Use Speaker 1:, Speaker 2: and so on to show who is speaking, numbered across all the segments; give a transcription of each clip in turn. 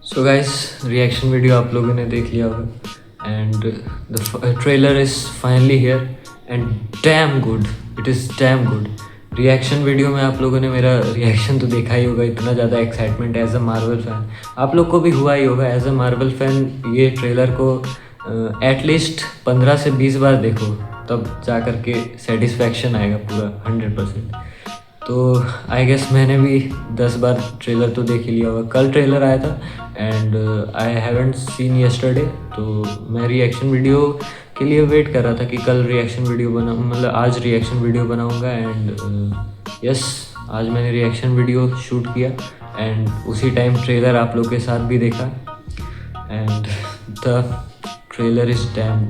Speaker 1: So guys, reaction video आप लोगों ने देख लिया होगा and the trailer is finally here and damn good. It is damn good. Reaction video में आप लोगों ने मेरा रिएक्शन तो देखा ही होगा। इतना ज़्यादा excitement as a Marvel fan आप लोग को भी हुआ ही होगा। एज अ मार्वल फ़ैन ये ट्रेलर को एटलीस्ट 15 से 20 बार देखो, तब जा कर के सेटिस्फैक्शन आएगा पूरा 100%। तो आई गेस मैंने भी 10 बार ट्रेलर तो देख ही लिया होगा। कल ट्रेलर आया था and I haven't seen yesterday, तो मैं रिएक्शन वीडियो के लिए वेट कर रहा था कि कल रिएक्शन वीडियो मतलब आज रिएक्शन वीडियो बनाऊंगा। एंड यस, आज मैंने रिएक्शन वीडियो शूट किया एंड उसी टाइम ट्रेलर आप लोग के साथ भी देखा and the trailer is dam.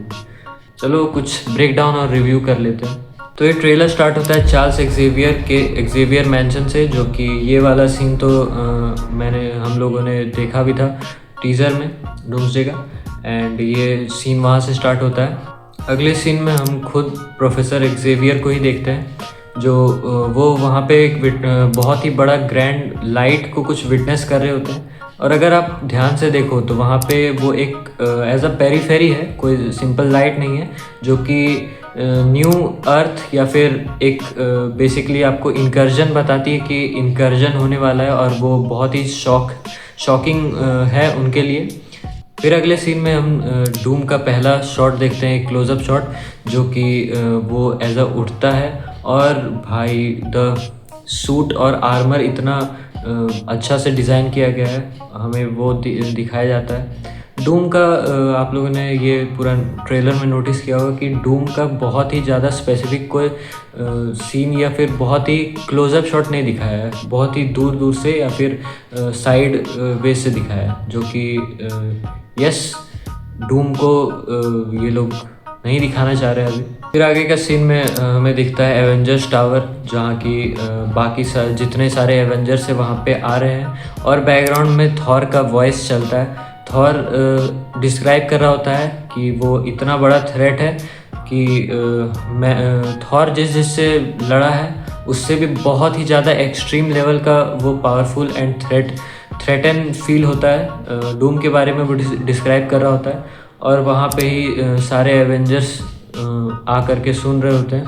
Speaker 1: चलो कुछ ब्रेक डाउन और रिव्यू कर लेते हैं। तो ये ट्रेलर स्टार्ट होता है चार्ल्स एक्जेवियर मैंशन से, जो कि ये वाला सीन तो मैंने हम लोगों ने देखा भी था टीज़र में डूम्सडे का। एंड ये सीन वहाँ से स्टार्ट होता है। अगले सीन में हम खुद प्रोफेसर एक्जेवियर को ही देखते हैं, जो वो वहाँ पे एक बहुत ही बड़ा ग्रैंड लाइट को कुछ विटनेस कर रहे होते हैं। और अगर आप ध्यान से देखो तो वहाँ पे वो एक एज अ पेरीफेरी है, कोई सिंपल लाइट नहीं है, जो कि न्यू अर्थ या फिर एक बेसिकली आपको इनकर्जन बताती है कि इनकर्जन होने वाला है और वो बहुत ही शॉकिंग है उनके लिए। फिर अगले सीन में हम डूम का पहला शॉट देखते हैं, एक क्लोजअप शॉट, जो कि वो एज अ उठता है और भाई द सूट और आर्मर इतना अच्छा से डिज़ाइन किया गया है, हमें वो दिखाया जाता है। डूम का आप लोगों ने ये पूरा ट्रेलर में नोटिस किया होगा कि डूम का बहुत ही ज़्यादा स्पेसिफिक कोई सीन या फिर बहुत ही क्लोजअप शॉट नहीं दिखाया है, बहुत ही दूर दूर से या फिर साइड वे से दिखाया है, जो कि यस डूम को ये लोग नहीं दिखाना चाह रहे अभी। फिर आगे का सीन में हमें दिखता है एवेंजर्स टावर, जहाँ की बाकी जितने सारे एवेंजर्स है वहाँ पे आ रहे हैं और बैकग्राउंड में थॉर का वॉइस चलता है। थॉर डिस्क्राइब कर रहा होता है कि वो इतना बड़ा थ्रेट है कि थॉर जिससे लड़ा है उससे भी बहुत ही ज़्यादा एक्सट्रीम लेवल का वो पावरफुल एंड थ्रेटन फील होता है। डूम के बारे में वो डिस्क्राइब कर रहा होता है और वहाँ पे ही सारे एवेंजर्स आ कर के सुन रहे होते हैं,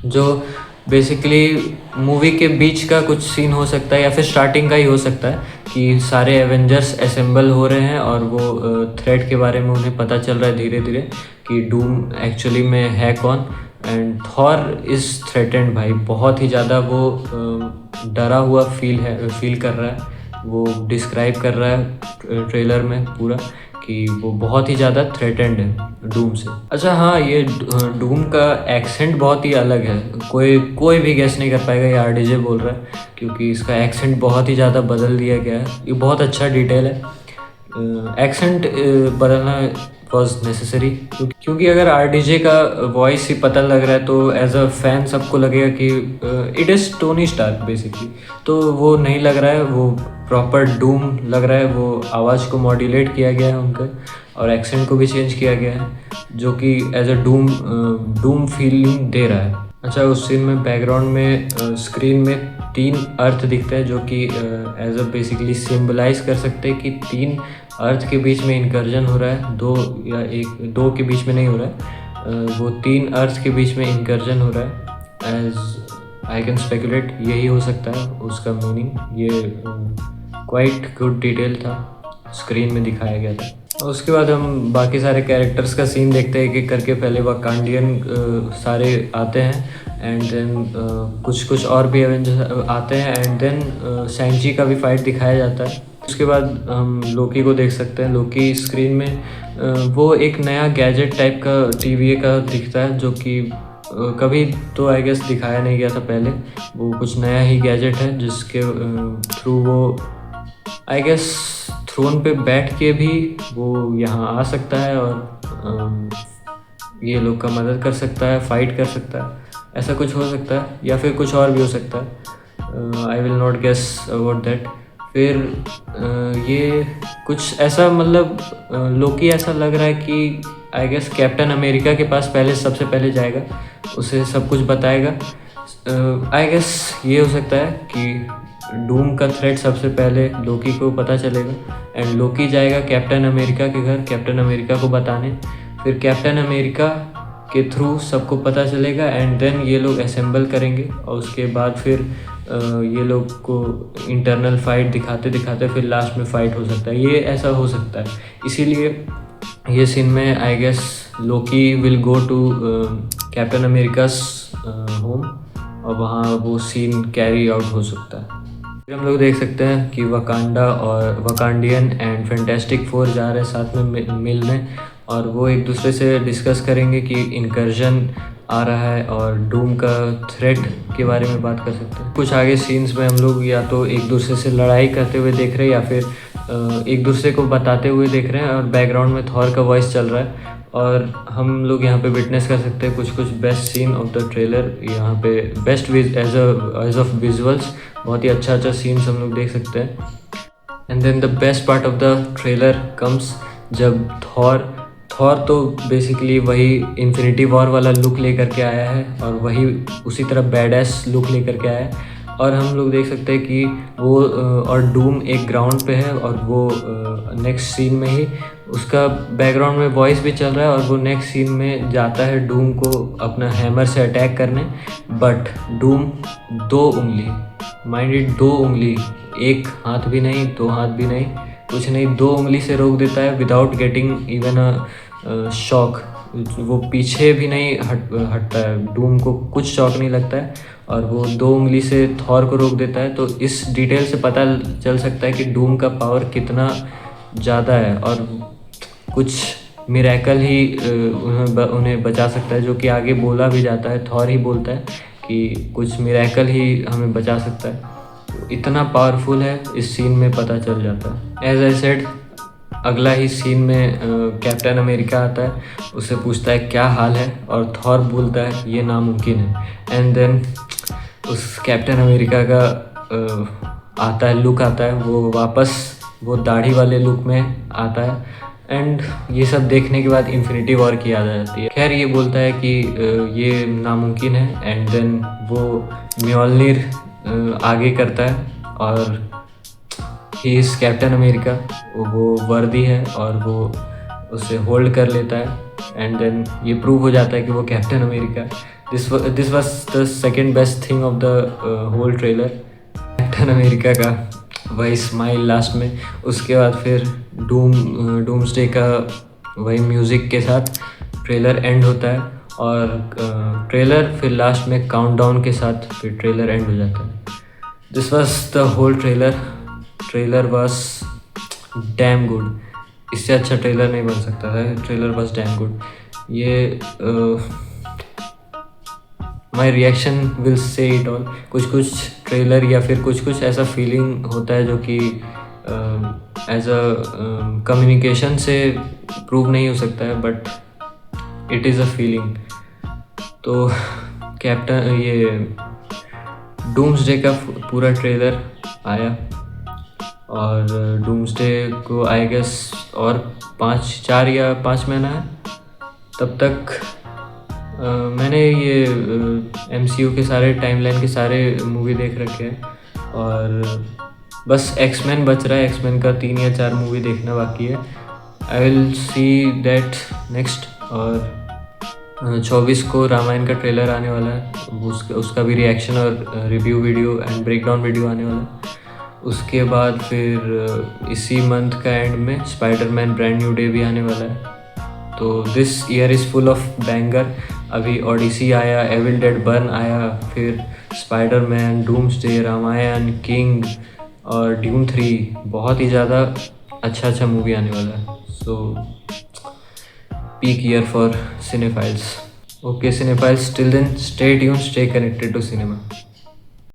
Speaker 1: जो बेसिकली मूवी के बीच का कुछ सीन हो सकता है या फिर स्टार्टिंग का ही हो सकता है कि सारे एवेंजर्स असेंबल हो रहे हैं और वो थ्रेट के बारे में उन्हें पता चल रहा है धीरे धीरे कि डूम एक्चुअली में है कौन। एंड थॉर इज़ थ्रेटेंड, भाई बहुत ही ज़्यादा वो डरा हुआ फील कर रहा है। वो डिस्क्राइब कर रहा है ट्रेलर में पूरा कि वो बहुत ही ज़्यादा थ्रेटेंड है डूम से। अच्छा हाँ, ये डूम का एक्सेंट बहुत ही अलग है, कोई भी गेस नहीं कर पाएगा ये आरडीजे बोल रहा है, क्योंकि इसका एक्सेंट बहुत ही ज़्यादा बदल दिया गया है। ये बहुत अच्छा डिटेल है, एक्सेंट बदलना वॉज नेसेसरी, क्योंकि अगर आरडीजे का वॉइस ही पता लग रहा है तो एज अ फैन सबको लगेगा कि it is Tony Stark basically, तो वो नहीं लग रहा है, वो प्रॉपर डूम लग रहा है। वो आवाज़ को मॉड्यूलेट किया गया है उनके और एक्सेंट को भी चेंज किया गया है, जो कि एज अ डूम फीलिंग दे रहा है। अच्छा, उस सीन में बैकग्राउंड में स्क्रीन में 3 अर्थ दिखता है, जो कि एज अ बेसिकली सिम्बलाइज कर सकते हैं कि 3 अर्थ के बीच में इनकर्जन हो रहा है, 2 के बीच में नहीं हो रहा है, वो 3 अर्थ के बीच में इनकर्जन हो रहा है। एज आई कैन स्पेकुलेट यही हो सकता है उसका मीनिंग। ये क्वाइट गुड डिटेल था, स्क्रीन में दिखाया गया था। और उसके बाद हम बाकी सारे कैरेक्टर्स का सीन देखते हैं एक करके। पहले वाकांडियन सारे आते हैं एंड देन कुछ और भी एवेंजर्स आते हैं एंड देन सैंची का भी फाइट दिखाया जाता है। उसके बाद हम लोकी को देख सकते हैं। लोकी स्क्रीन में वो एक नया गैजेट टाइप का टीवीए का दिखता है, जो कि कभी तो आई गेस दिखाया नहीं गया था पहले। वो कुछ नया ही गैजेट है जिसके थ्रू वो आई गेस थ्रोन पे बैठ के भी वो यहाँ आ सकता है और ये लोग का मदद कर सकता है, फाइट कर सकता है। ऐसा कुछ हो सकता है या फिर कुछ और भी हो सकता है, I will not guess about that. फिर ये कुछ ऐसा मतलब लोकी ऐसा लग रहा है कि आई गेस कैप्टन अमेरिका के पास सबसे पहले जाएगा, उसे सब कुछ बताएगा। आई गेस ये हो सकता है कि डूम का थ्रेट सबसे पहले लोकी को पता चलेगा एंड लोकी जाएगा कैप्टन अमेरिका के घर कैप्टन अमेरिका को बताने। फिर कैप्टन अमेरिका के थ्रू सबको पता चलेगा एंड देन ये लोग असेंबल करेंगे और उसके बाद फिर ये लोग को इंटरनल फाइट दिखाते दिखाते फिर लास्ट में फाइट हो सकता है। ये ऐसा हो सकता है, इसीलिए ये सीन में I guess Loki will go to Captain America's home और वहाँ वो सीन कैरी आउट हो सकता है। फिर हम लोग देख सकते हैं कि वकांडा और वकांडियन एंड फैंटास्टिक फोर जा रहे हैं साथ में मिलने और वो एक दूसरे से डिस्कस करेंगे कि इनकर्जन आ रहा है और डूम का थ्रेट के बारे में बात कर सकते हैं। कुछ आगे सीन्स में हम लोग या तो एक दूसरे से लड़ाई करते हुए देख रहे हैं या फिर एक दूसरे को बताते हुए देख रहे हैं और बैकग्राउंड में थॉर का वॉइस चल रहा है और हम लोग यहाँ पे विटनेस कर सकते हैं कुछ best scene of the trailer. यहाँ पे बेस्ट एज ऑफ विजुअल्स बहुत ही अच्छा सीन्स हम लोग देख सकते हैं। And then the best part of the trailer comes जब थॉर तो बेसिकली वही इन्फिनिटी वॉर वाला लुक लेकर के आया है और वही उसी तरह बैडएस लुक लेकर के आया है और हम लोग देख सकते हैं कि वो और डूम एक ग्राउंड पे है और वो नेक्स्ट सीन में ही उसका बैकग्राउंड में वॉइस भी चल रहा है और वो नेक्स्ट सीन में जाता है डूम को अपना हैमर से अटैक करने। बट डूम 2 उंगली, माइंडेड 2 उंगली, एक हाथ भी नहीं 2 हाथ भी नहीं कुछ नहीं, 2 उंगली से रोक देता है without getting even a shock. वो पीछे भी नहीं हटता है, डूम को कुछ शॉक नहीं लगता है और वो 2 उंगली से थॉर को रोक देता है। तो इस डिटेल से पता चल सकता है कि डूम का पावर कितना ज़्यादा है और कुछ मिरेकल ही उन्हें बचा सकता है, जो कि आगे बोला भी जाता है, थॉर ही बोलता है कि कुछ मिरेकल ही हमें बचा सकता है। इतना पावरफुल है इस सीन में पता चल जाता है। एज आई सेड अगला ही सीन में कैप्टन अमेरिका आता है, उससे पूछता है क्या हाल है और थॉर बोलता है ये नामुमकिन है। एंड देन उस कैप्टन अमेरिका का आता है लुक आता है, वो वापस वो दाढ़ी वाले लुक में आता है एंड ये सब देखने के बाद इन्फिनिटी वॉर की याद आ जाती है। खैर ये बोलता है कि ये नामुमकिन है एंड देन वो म्योल्निर आगे करता है और ही इज़ कैप्टन अमेरिका, वो वर्दी है और वो उसे होल्ड कर लेता है एंड देन ये प्रूव हो जाता है कि वो Captain America. This was the second best thing of the whole trailer, Captain America का वही स्माइल लास्ट में। उसके बाद फिर डूम्सडे का वही म्यूज़िक के साथ ट्रेलर एंड होता है और ट्रेलर फिर लास्ट में काउंटडाउन के साथ फिर ट्रेलर एंड हो जाता है। This was the whole trailer was damn good, इससे अच्छा ट्रेलर नहीं बन सकता था। Trailer was damn good. ये my reaction will say it all. कुछ ट्रेलर या फिर कुछ ऐसा फीलिंग होता है जो कि एज अ कम्युनिकेशन से प्रूव नहीं हो सकता है, but it is a feeling. तो कैप्टन ये डूम्सडे का पूरा ट्रेलर आया और डूम्सडे को आई गेस और 4 या 5 महीना है तब तक मैंने ये MCU के सारे टाइमलाइन के सारे मूवी देख रखे हैं और बस एक्समैन बच रहा है। एक्समैन का 3 या 4 मूवी देखना बाकी है। I will see that next. और 24 को रामायण का ट्रेलर आने वाला है, उसका भी रिएक्शन और review video and breakdown video आने वाला है। उसके बाद फिर इसी मंथ का एंड में स्पाइडरमैन ब्रांड न्यू डे भी आने वाला है। तो this year is full of banger. अभी ओडिसी आया, एविल डेड बर्न आया, फिर स्पाइडरमैन, डूम्सडे, रामायण, किंग और ड्यून 3, बहुत ही ज़्यादा अच्छा मूवी आने वाला है। सो peak year for cinephiles. Okay, cinephiles, till then stay tuned, stay connected to cinema.